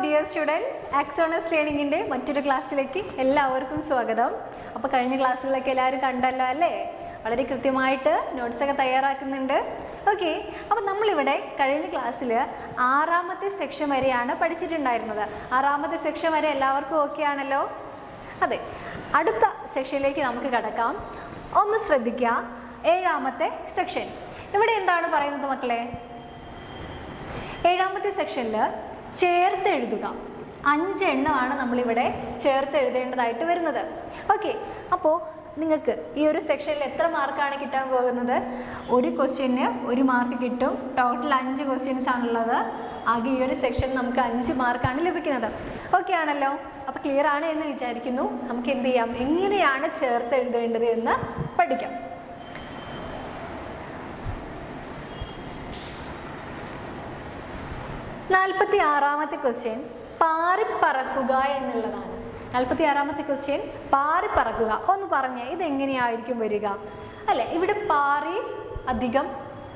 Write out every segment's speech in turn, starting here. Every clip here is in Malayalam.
ഡിയർ സ്റ്റുഡൻസ്, ആക്സോണസ് ലേണിങ്ങിൻ്റെ മറ്റൊരു ക്ലാസ്സിലേക്ക് എല്ലാവർക്കും സ്വാഗതം. അപ്പോൾ കഴിഞ്ഞ ക്ലാസ്സുകളൊക്കെ എല്ലാവരും കണ്ടല്ലോ അല്ലേ? വളരെ കൃത്യമായിട്ട് നോട്ട്സൊക്കെ തയ്യാറാക്കുന്നുണ്ട്. ഓക്കെ, അപ്പോൾ നമ്മളിവിടെ കഴിഞ്ഞ ക്ലാസ്സിൽ 6ാമത്തെ സെക്ഷൻ വരെയാണ് പഠിച്ചിട്ടുണ്ടായിരുന്നത്. 6ാമത്തെ സെക്ഷൻ വരെ എല്ലാവർക്കും ഓക്കെ ആണല്ലോ? അതെ, അടുത്ത സെക്ഷനിലേക്ക് നമുക്ക് കടക്കാം. ഒന്ന് ശ്രദ്ധിക്കുക, 7ാമത്തെ സെക്ഷൻ. ഇവിടെ എന്താണ് പറയുന്നത് മക്കളെ? 7ാമത്തെ സെക്ഷനിൽ ചേർത്ത് എഴുതുക. 5 എണ്ണമാണ് നമ്മളിവിടെ ചേർത്ത് എഴുതേണ്ടതായിട്ട് വരുന്നത്. ഓക്കെ, അപ്പോൾ നിങ്ങൾക്ക് ഈ ഒരു സെക്ഷനിൽ എത്ര മാർക്കാണ് കിട്ടാൻ പോകുന്നത്? ഒരു ക്വസ്റ്റ്യന് 1 മാർക്ക് കിട്ടും. ടോട്ടൽ 5 ക്വസ്റ്റ്യൻസ് ആണുള്ളത്. ആകെ ഈ ഒരു സെക്ഷൻ നമുക്ക് 5 മാർക്കാണ് ലഭിക്കുന്നത്. ഓക്കെ ആണല്ലോ? അപ്പോൾ ക്ലിയർ ആണ് എന്ന് വിചാരിക്കുന്നു. നമുക്ക് എന്ത് ചെയ്യാം, എങ്ങനെയാണ് ചേർത്ത് എഴുതേണ്ടത് എന്ന് പഠിക്കാം. 46ാമത്തെ ക്വസ്റ്റ്യൻ പാറിപ്പറക്കുക എന്നുള്ളതാണ്. 46ാമത്തെ ക്വസ്റ്റ്യൻ പാറിപ്പറക്കുക. ഒന്ന് പറഞ്ഞേ, ഇതെങ്ങനെയായിരിക്കും വരിക? അല്ലേ, ഇവിടെ പാറി അധികം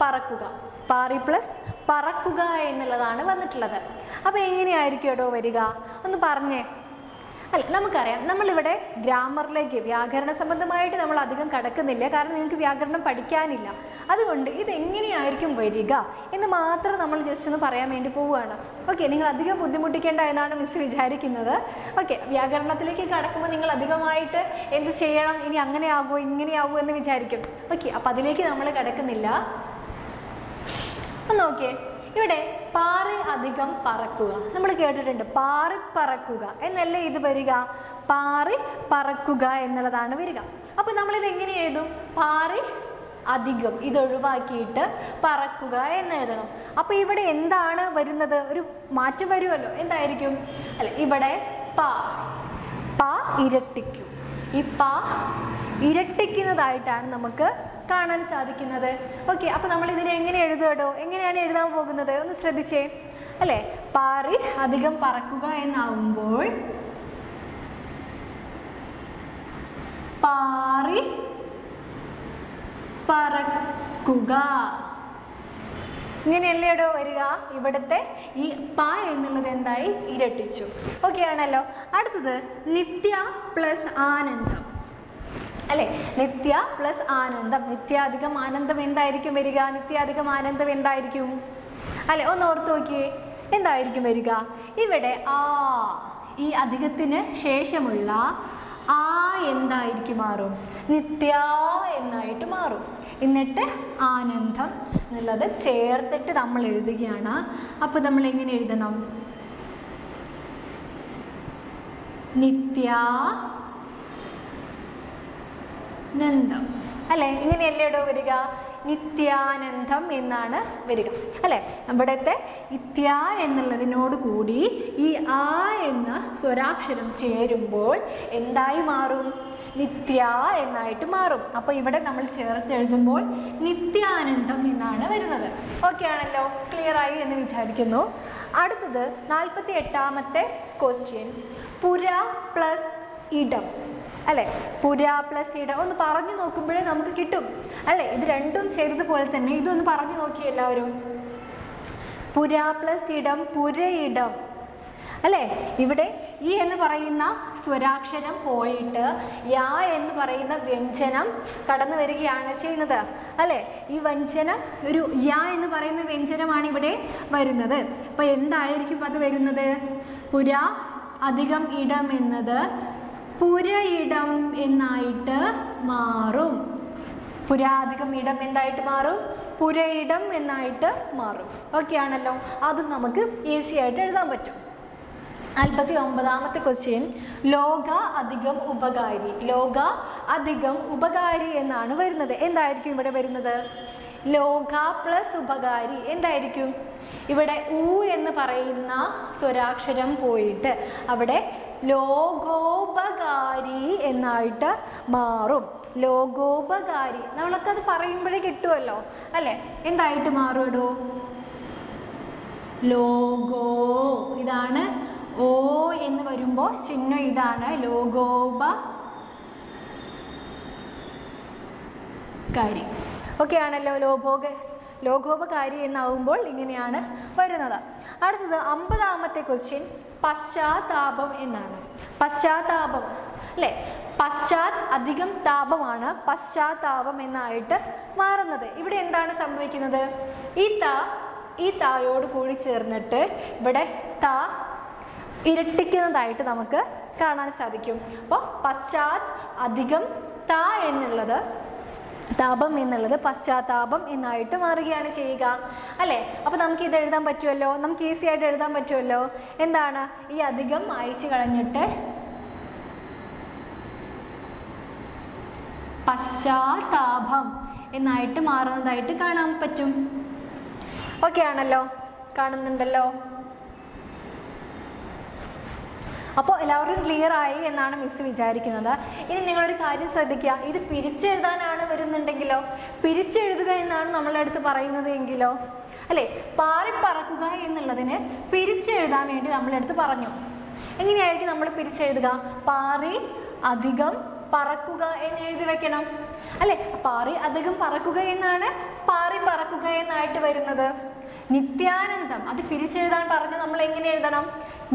പറക്കുക, പാറി പ്ലസ് പറക്കുക എന്നുള്ളതാണ് വന്നിട്ടുള്ളത്. അപ്പോൾ എങ്ങനെയായിരിക്കും കേട്ടോ വരിക? ഒന്ന് പറഞ്ഞേ. അല്ല, നമുക്കറിയാം, നമ്മളിവിടെ ഗ്രാമറിലേക്ക് വ്യാകരണ സംബന്ധമായിട്ട് നമ്മൾ അധികം കടക്കുന്നില്ല, കാരണം നിങ്ങൾക്ക് വ്യാകരണം പഠിക്കാനില്ല. അതുകൊണ്ട് ഇതെങ്ങനെയായിരിക്കും വരിക എന്ന് മാത്രം നമ്മൾ ജസ്റ്റ് ഒന്ന് പറയാൻ വേണ്ടി പോവുകയാണ്. ഓക്കെ, നിങ്ങൾ അധികം ബുദ്ധിമുട്ടിക്കേണ്ട എന്നാണ് മിസ് വിചാരിക്കുന്നത്. ഓക്കെ, വ്യാകരണത്തിലേക്ക് കടക്കുമ്പോൾ നിങ്ങൾ അധികമായിട്ട് എന്ത് ചെയ്യണം, ഇനി അങ്ങനെ ആകുമോ ഇങ്ങനെയാകുമോ എന്ന് വിചാരിക്കും. ഓക്കെ, അപ്പം അതിലേക്ക് നമ്മൾ കടക്കുന്നില്ല. ഒന്ന് നോക്കിയേ, ഇവിടെ പാറി അധികം പറക്കുക നമ്മൾ കേട്ടിട്ടുണ്ട്. പാറി പറക്കുക എന്നല്ലേ ഇത് വരിക? പാറി പറക്കുക എന്നുള്ളതാണ് വരിക. അപ്പോൾ നമ്മളിത് എങ്ങനെ എഴുതും? പാറി അധികം ഇതൊഴിവാക്കിയിട്ട് പറക്കുക എന്ന് എഴുതണം. അപ്പോൾ ഇവിടെ എന്താണ് വരുന്നത്? ഒരു മാറ്റം വരുമല്ലോ. എന്തായിരിക്കും? അല്ല, ഇവിടെ പ ഇരട്ടിക്കും. ഈ പ ഇരട്ടിക്കുന്നതായിട്ടാണ് നമുക്ക് കാണാൻ സാധിക്കുന്നത്. ഓക്കെ, അപ്പോൾ നമ്മൾ ഇതിനെ എങ്ങനെ എഴുതുകയോ? എങ്ങനെയാണ് എഴുതാൻ പോകുന്നത്? ഒന്ന് ശ്രദ്ധിച്ചേ. അല്ലേ, പാറി അധികം പറക്കുക എന്നാവുമ്പോൾ പാറി പറക്കുക ഇങ്ങനെയല്ലേ ഇടോ വരിക? ഇവിടുത്തെ ഈ പ എന്നുള്ളത് എന്തായി? ഇരട്ടിച്ചു. ഓക്കെ ആണല്ലോ? അടുത്തത് നിത്യ പ്ലസ് ആനന്ദം. അല്ലേ, നിത്യ പ്ലസ് ആനന്ദം. നിത്യാധികം ആനന്ദം എന്തായിരിക്കും വരിക? നിത്യാധികം ആനന്ദം എന്തായിരിക്കും? അല്ലെ, ഒന്ന് ഓർത്ത് നോക്കിയേ, എന്തായിരിക്കും വരിക? ഇവിടെ ഈ അധികത്തിന് ശേഷമുള്ള ആ എന്തായിരിക്കും മാറും? നിത്യ എന്നായിട്ട് മാറും. എന്നിട്ട് ആനന്ദം എന്നുള്ളത് ചേർത്തിട്ട് നമ്മൾ എഴുതുകയാണ്. അപ്പോൾ നമ്മൾ എങ്ങനെ എഴുതണം? നിത്യാനന്ദം. അല്ലേ, ഇങ്ങനെയല്ലേ ഇടോ വരിക? നിത്യാനന്ദം എന്നാണ് വരിക. അല്ലേ, ഇവിടുത്തെ ഇത്യ എന്നുള്ളതിനോട് കൂടി ഈ ആ എന്ന സ്വരാക്ഷരം ചേരുമ്പോൾ എന്തായി മാറും? നിത്യ എന്നായിട്ട് മാറും. അപ്പോൾ ഇവിടെ നമ്മൾ ചേർത്ത് എഴുതുമ്പോൾ നിത്യാനന്ദം എന്നാണ് വരുന്നത്. ഓക്കെ ആണല്ലോ? ക്ലിയർ ആയി എന്ന് വിചാരിക്കുന്നു. അടുത്തത് 48ാമത്തെ ക്വസ്റ്റ്യൻ, പുര പ്ലസ് ഇടം. അല്ലേ, പുര പ്ലസ് ഇടം. ഒന്ന് പറഞ്ഞു നോക്കുമ്പോഴേ നമുക്ക് കിട്ടും. അല്ലേ, ഇത് രണ്ടും ചെയ്തതുപോലെ തന്നെ ഇതൊന്ന് പറഞ്ഞു നോക്കിയേ എല്ലാവരും. പുര പ്ലസ് ഇടം, പുരയിടം. അല്ലേ, ഇവിടെ ഈ എന്ന് പറയുന്ന സ്വരാക്ഷരം പോയിട്ട് യാ എന്ന് പറയുന്ന വ്യഞ്ജനം കടന്നു വരികയാണ് ചെയ്യുന്നത്. അല്ലേ, ഈ വ്യഞ്ജനം ഒരു യാ എന്ന് പറയുന്ന വ്യഞ്ജനമാണ് ഇവിടെ വരുന്നത്. അപ്പോൾ എന്തായിരിക്കും അത് വരുന്നത്? പുര അധികം ഇടം എന്നത് പുരയിടം എന്നായിട്ട് മാറും. പുരാധികം ഇടം എന്തായിട്ട് മാറും? പുരയിടം എന്നായിട്ട് മാറും. ഓക്കെ ആണല്ലോ? അതും നമുക്ക് ഈസി ആയിട്ട് എഴുതാൻ പറ്റും. 49ാമത്തെ ക്വസ്റ്റ്യൻ, ലോക അധികം ഉപകാരി. ലോക അധികം ഉപകാരി എന്നാണ് വരുന്നത്. എന്തായിരിക്കും ഇവിടെ വരുന്നത്? ലോക പ്ലസ് ഉപകാരി എന്തായിരിക്കും? ഇവിടെ ഉ എന്ന് പറയുന്ന സ്വരാക്ഷരം പോയിട്ട് അവിടെ ലോകോപകാരി എന്നായിട്ട് മാറും. ലോകോപകാരി നമ്മളൊക്കെ അത് പറയുമ്പോഴേ കിട്ടുമല്ലോ. അല്ലേ, എന്തായിട്ട് മാറുമോ? ലോഗോ. ഇതാണ് ഓ എന്ന് വരുമ്പോൾ ചിഹ്നം ഇതാണ്, ലോകോപകാരി. ഓക്കെ ആണല്ലോ? ലോകോപകാരി എന്നാവുമ്പോൾ ഇങ്ങനെയാണ് വരുന്നത്. അടുത്തത് 50ാമത്തെ ക്വസ്റ്റ്യൻ പശ്ചാത്താപം എന്നാണ്. പശ്ചാത്താപം അല്ലേ, പശ്ചാത് അധികം താപമാണ് പശ്ചാത്താപം എന്നായിട്ട് മാറുന്നത്. ഇവിടെ എന്താണ് സംഭവിക്കുന്നത്? ഈ തായോട് കൂടി ചേർന്നിട്ട് ഇവിടെ ത ഇരട്ടിക്കുന്നതായിട്ട് നമുക്ക് കാണാൻ സാധിക്കും. അപ്പോൾ പശ്ചാത് അധികം ത എന്നുള്ളത് താപം എന്നുള്ളത് പശ്ചാത്താപം എന്നായിട്ട് മാറുകയാണ് ചെയ്യുക അല്ലേ. അപ്പോൾ നമുക്ക് ഇത് എഴുതാൻ പറ്റുമല്ലോ, നമുക്ക് ഈസി ആയിട്ട് എഴുതാൻ പറ്റുമല്ലോ. എന്താണ് ഈ അധികം അയച്ചു കളഞ്ഞിട്ട് പശ്ചാത്താപം എന്നായിട്ട് മാറുന്നതായിട്ട് കാണാൻ പറ്റും. ഓക്കെ ആണല്ലോ, കാണുന്നുണ്ടല്ലോ. അപ്പോൾ എല്ലാവരും ക്ലിയർ ആയി എന്നാണ് മിസ് വിചാരിക്കുന്നത്. ഇനി നിങ്ങളൊരു കാര്യം ശ്രദ്ധിക്കുക, ഇത് പിരിച്ചെഴുതാനാണ് വരുന്നുണ്ടെങ്കിലോ, പിരിച്ചെഴുതുക എന്നാണ് നമ്മളുടെ അടുത്ത് പറയുന്നത് എങ്കിലോ അല്ലേ, പാറിപ്പറക്കുക എന്നുള്ളതിന് പിരിച്ചെഴുതാൻ വേണ്ടി നമ്മളുടെ അടുത്ത് പറഞ്ഞു. എങ്ങനെയായിരിക്കും നമ്മൾ പിരിച്ചെഴുതുക? പാറി അധികം പറക്കുക എന്ന് എഴുതി വെക്കണം അല്ലേ. പാറി അധികം പറക്കുക എന്നാണ് പാറി പറക്കുക എന്നായിട്ട് വരുന്നത്. നിത്യാനന്ദം അത് പിരിച്ചെഴുതാൻ പറഞ്ഞ് നമ്മൾ എങ്ങനെ എഴുതണം?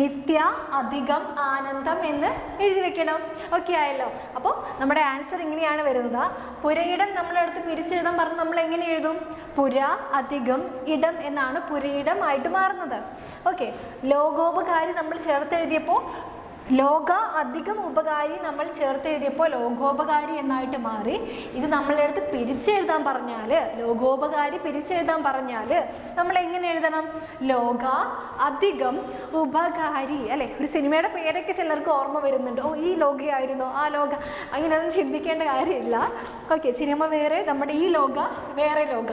നിത്യ അധികം ആനന്ദം എന്ന് എഴുതി വെക്കണം. ഓക്കെ ആയല്ലോ. അപ്പോൾ നമ്മുടെ ആൻസർ ഇങ്ങനെയാണ് വരുന്നത്. പുരയിടം നമ്മളെ അടുത്ത് പിരിച്ചെഴുതാൻ പറഞ്ഞ് നമ്മൾ എങ്ങനെ എഴുതും? പുര അധികം ഇടം എന്നാണ് പുരയിടം ആയിട്ട് മാറുന്നത്. ഓക്കെ, ലോകോപകാരി നമ്മൾ ചേർത്തെഴുതിയപ്പോൾ ലോക അധികം ഉപകാരി നമ്മൾ ചേർത്തെഴുതിയപ്പോൾ ലോകോപകാരി എന്നായിട്ട് മാറി. ഇത് നമ്മളുടെ അടുത്ത് പിരിച്ചെഴുതാൻ പറഞ്ഞാൽ, ലോകോപകാരി പിരിച്ചെഴുതാൻ പറഞ്ഞാൽ നമ്മൾ എങ്ങനെ എഴുതണം? ലോക അധികം ഉപകാരി അല്ലേ. ഒരു സിനിമയുടെ പേരൊക്കെ ചിലർക്ക് ഓർമ്മ വരുന്നുണ്ട്. ഓ, ഈ ലോകയായിരുന്നോ ആ ലോക, അങ്ങനെയൊന്നും ചിന്തിക്കേണ്ട കാര്യമില്ല. ഓക്കെ, സിനിമ വേറെ, നമ്മുടെ ഈ ലോക വേറെ ലോക.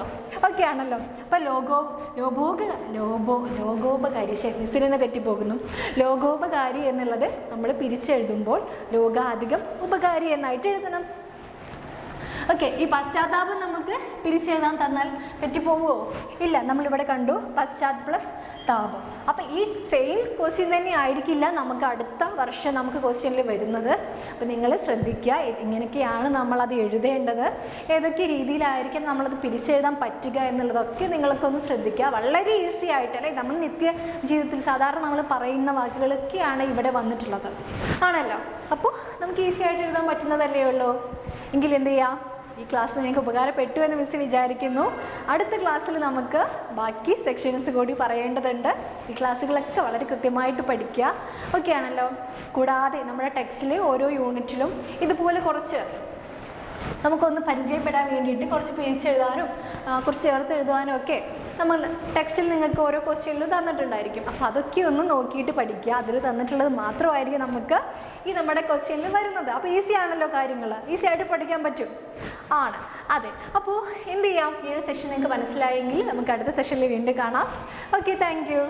ഓക്കെ ആണല്ലോ. അപ്പം ലോകോപകാരി, മിസ്സിനെ തെറ്റിപ്പോകുന്നു. ലോകോപകാരി എന്നുള്ളത് നമ്മൾ പിരിച്ചെഴുതുമ്പോൾ ലോക അധികം ഉപകാരി എന്നായിട്ട് എഴുതണം. ഓക്കെ, ഈ പശ്ചാത്താപം നമുക്ക് പിരിച്ചെഴുതാൻ തന്നാൽ തെറ്റിപ്പോവുമോ? ഇല്ല, നമ്മളിവിടെ കണ്ടു പശ്ചാത് പ്ലസ് താപം. അപ്പം ഈ സെയിം ക്വസ്റ്റ്യൻ തന്നെ ആയിരിക്കില്ല നമുക്ക് അടുത്ത വർഷം നമുക്ക് ക്വസ്റ്റ്യനിൽ വരുന്നത്. അപ്പം നിങ്ങൾ ശ്രദ്ധിക്കുക, ഇങ്ങനെയൊക്കെയാണ് നമ്മളത് എഴുതേണ്ടത്, ഏതൊക്കെ രീതിയിലായിരിക്കും നമ്മളത് പിരിച്ചെഴുതാൻ പറ്റുക എന്നുള്ളതൊക്കെ നിങ്ങൾക്കൊന്ന് ശ്രദ്ധിക്കുക. വളരെ ഈസി ആയിട്ട് അല്ലേ, നമ്മൾ നിത്യ ജീവിതത്തിൽ സാധാരണ നമ്മൾ പറയുന്ന വാക്കുകളൊക്കെയാണ് ഇവിടെ വന്നിട്ടുള്ളത് ആണല്ലോ. അപ്പോൾ നമുക്ക് ഈസി ആയിട്ട് എഴുതാൻ പറ്റുന്നതല്ലേ ഉള്ളൂ. എങ്കിൽ എന്ത് ചെയ്യാം, ഈ ക്ലാസ് നിങ്ങൾക്ക് ഉപകാരപ്പെട്ടു എന്ന് മിസ് വിചാരിക്കുന്നു. അടുത്ത ക്ലാസ്സിൽ നമുക്ക് ബാക്കി സെക്ഷൻസ് കൂടി പറയേണ്ടതുണ്ട്. ഈ ക്ലാസ്സുകളൊക്കെ വളരെ കൃത്യമായിട്ട് പഠിക്കുക. ഓക്കെ ആണല്ലോ. കൂടാതെ നമ്മുടെ ടെക്സ്റ്റിൽ ഓരോ യൂണിറ്റിലും ഇതുപോലെ കുറച്ച് നമുക്കൊന്ന് പരിചയപ്പെടാൻ വേണ്ടിയിട്ട് കുറച്ച് പിരിച്ചെഴുതാനും കുറച്ച് ചേർത്ത് എഴുതാനും ഒക്കെ നമ്മൾ ടെക്സ്റ്റിൽ നിങ്ങൾക്ക് ഓരോ ക്വസ്റ്റ്യനിലും തന്നിട്ടുണ്ടായിരിക്കും. അപ്പോൾ അതൊക്കെ ഒന്ന് നോക്കിയിട്ട് പഠിക്കുക. അതിൽ തന്നിട്ടുള്ളത് മാത്രമായിരിക്കും നമുക്ക് ഈ നമ്മുടെ ക്വസ്റ്റ്യനിൽ വരുന്നത്. അപ്പോൾ ഈസി ആണല്ലോ, കാര്യങ്ങൾ ഈസി ആയിട്ട് പഠിക്കാൻ പറ്റും ആണ്. അതെ, അപ്പോൾ എന്ത് ചെയ്യാം, ഈ ഒരു സെഷൻ നിങ്ങൾക്ക് മനസ്സിലായെങ്കിൽ നമുക്ക് അടുത്ത സെഷനിൽ വീണ്ടും കാണാം. Okay, thank you.